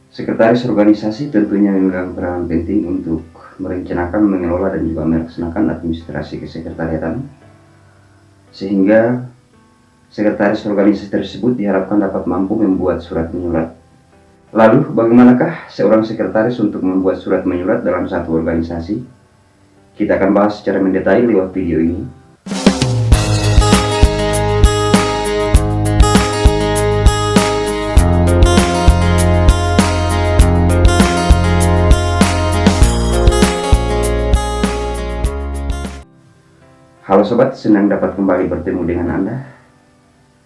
Sekretaris organisasi tentunya memegang peranan penting untuk merencanakan, mengelola, dan juga melaksanakan administrasi kesekretariatan, sehingga sekretaris organisasi tersebut diharapkan dapat mampu membuat surat menyurat. Lalu, bagaimanakah seorang sekretaris untuk membuat surat menyurat dalam satu organisasi? Kita akan bahas secara mendetail lewat video ini. Halo sobat, senang dapat kembali bertemu dengan Anda.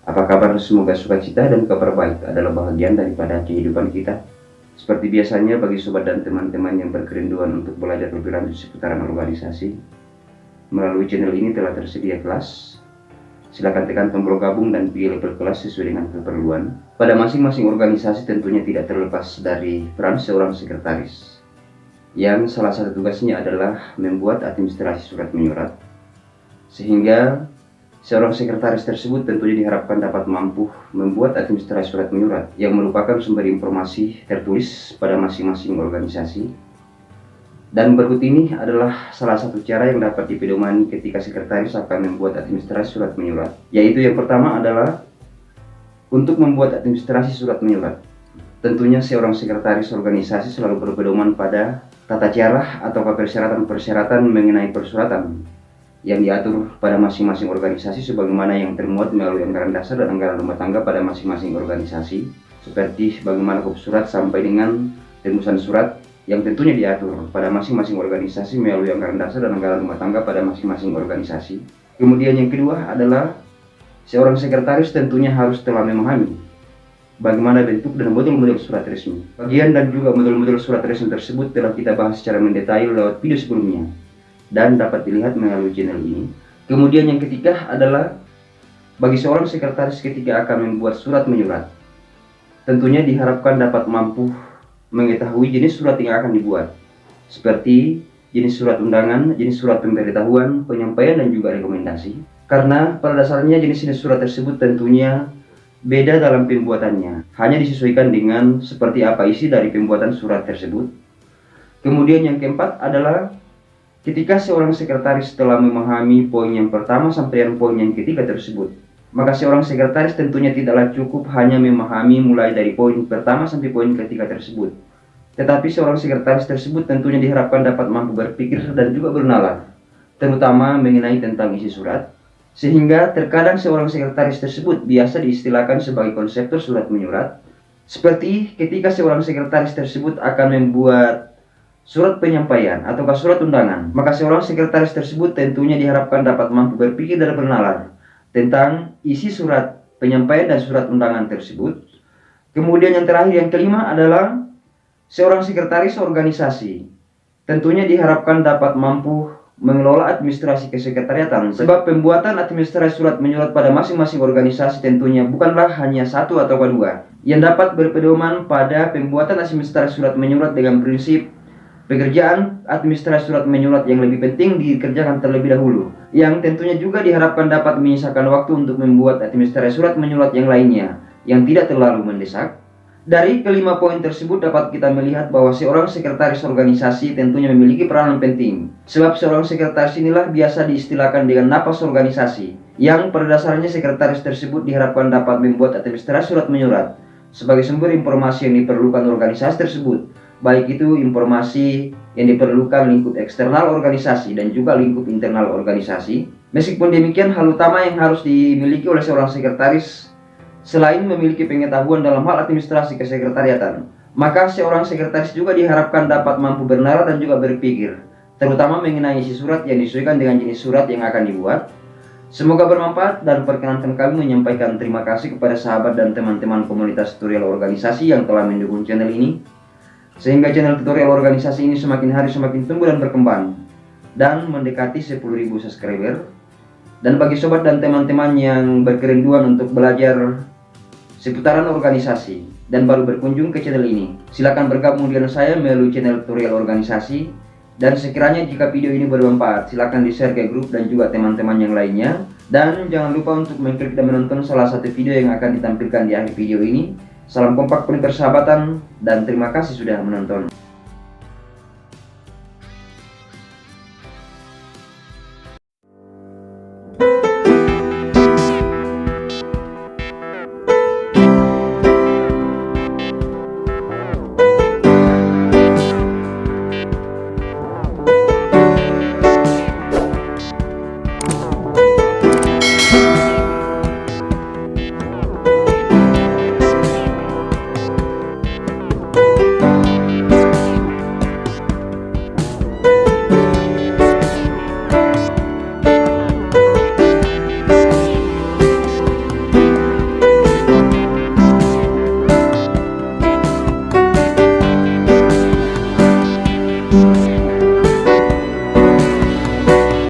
Apa kabar? Semoga sukacita dan kabar baik adalah bagian daripada kehidupan kita. Seperti biasanya, bagi sobat dan teman-teman yang berkerinduan untuk belajar lebih lanjut seputaran organisasi, melalui channel ini telah tersedia kelas. Silakan tekan tombol gabung dan pilih level kelas sesuai dengan keperluan. Pada masing-masing organisasi tentunya tidak terlepas dari peran seorang sekretaris, yang salah satu tugasnya adalah membuat administrasi surat menyurat, sehingga seorang sekretaris tersebut tentunya diharapkan dapat mampu membuat administrasi surat menyurat yang merupakan sumber informasi tertulis pada masing-masing organisasi. Dan berikut ini adalah salah satu cara yang dapat dipedomani ketika sekretaris akan membuat administrasi surat menyurat, yaitu yang pertama adalah untuk membuat administrasi surat menyurat. Tentunya seorang sekretaris organisasi selalu berpedoman pada tata cara atau persyaratan-persyaratan mengenai persuratan yang diatur pada masing-masing organisasi sebagaimana yang termuat melalui anggaran dasar dan anggaran rumah tangga pada masing-masing organisasi, seperti bagaimana kop surat sampai dengan tembusan surat yang tentunya diatur pada masing-masing organisasi melalui anggaran dasar dan anggaran rumah tangga pada masing-masing organisasi. Kemudian yang kedua adalah seorang sekretaris tentunya harus telah memahami bagaimana bentuk dan model-model surat resmi. Bagian dan juga model-model surat resmi tersebut telah kita bahas secara mendetail lewat video sebelumnya dan dapat dilihat melalui channel ini. Kemudian yang ketiga adalah bagi seorang sekretaris ketika akan membuat surat menyurat, tentunya diharapkan dapat mampu mengetahui jenis surat yang akan dibuat, seperti jenis surat undangan, jenis surat pemberitahuan, penyampaian, dan juga rekomendasi. Karena pada dasarnya jenis-jenis surat tersebut tentunya beda dalam pembuatannya, hanya disesuaikan dengan seperti apa isi dari pembuatan surat tersebut. Kemudian yang keempat adalah ketika seorang sekretaris telah memahami poin yang pertama sampai yang poin yang ketiga tersebut, maka seorang sekretaris tentunya tidaklah cukup hanya memahami mulai dari poin pertama sampai poin ketiga tersebut. Tetapi seorang sekretaris tersebut tentunya diharapkan dapat mampu berpikir dan juga bernalar, terutama mengenai tentang isi surat, sehingga terkadang seorang sekretaris tersebut biasa diistilahkan sebagai konseptor surat menyurat. Seperti ketika seorang sekretaris tersebut akan membuat surat penyampaian ataukah surat undangan, maka seorang sekretaris tersebut tentunya diharapkan dapat mampu berpikir dan bernalar tentang isi surat penyampaian dan surat undangan tersebut. Kemudian yang terakhir, yang kelima adalah seorang sekretaris organisasi tentunya diharapkan dapat mampu mengelola administrasi kesekretariatan, sebab pembuatan administrasi surat menyurat pada masing-masing organisasi tentunya bukanlah hanya satu atau dua yang dapat berpedoman pada pembuatan administrasi surat menyurat dengan prinsip pekerjaan administrasi surat menyurat yang lebih penting dikerjakan terlebih dahulu, yang tentunya juga diharapkan dapat menyisakan waktu untuk membuat administrasi surat menyurat yang lainnya yang tidak terlalu mendesak. Dari kelima poin tersebut dapat kita melihat bahwa seorang sekretaris organisasi tentunya memiliki peranan penting, sebab seorang sekretaris inilah biasa diistilahkan dengan napas organisasi, yang pada dasarnya sekretaris tersebut diharapkan dapat membuat administrasi surat menyurat sebagai sumber informasi yang diperlukan organisasi tersebut, baik itu informasi yang diperlukan lingkup eksternal organisasi dan juga lingkup internal organisasi. Meskipun demikian, hal utama yang harus dimiliki oleh seorang sekretaris selain memiliki pengetahuan dalam hal administrasi kesekretariatan, maka seorang sekretaris juga diharapkan dapat mampu bernalar dan juga berpikir, terutama mengenai isi surat yang disesuaikan dengan jenis surat yang akan dibuat. Semoga bermanfaat dan perkenankan kami menyampaikan terima kasih kepada sahabat dan teman-teman komunitas tutorial organisasi yang telah mendukung channel ini, sehingga channel tutorial organisasi ini semakin hari semakin tumbuh dan berkembang dan mendekati 10.000 subscriber. Dan bagi sobat dan teman-teman yang berkerinduan untuk belajar seputaran organisasi dan baru berkunjung ke channel ini, silakan bergabung dengan saya melalui channel tutorial organisasi. Dan sekiranya jika video ini bermanfaat, silakan di-share ke grup dan juga teman-teman yang lainnya. Dan jangan lupa untuk mengklik dan menonton salah satu video yang akan ditampilkan di akhir video ini, Salam kompak penuh persahabatan dan terima kasih sudah menonton.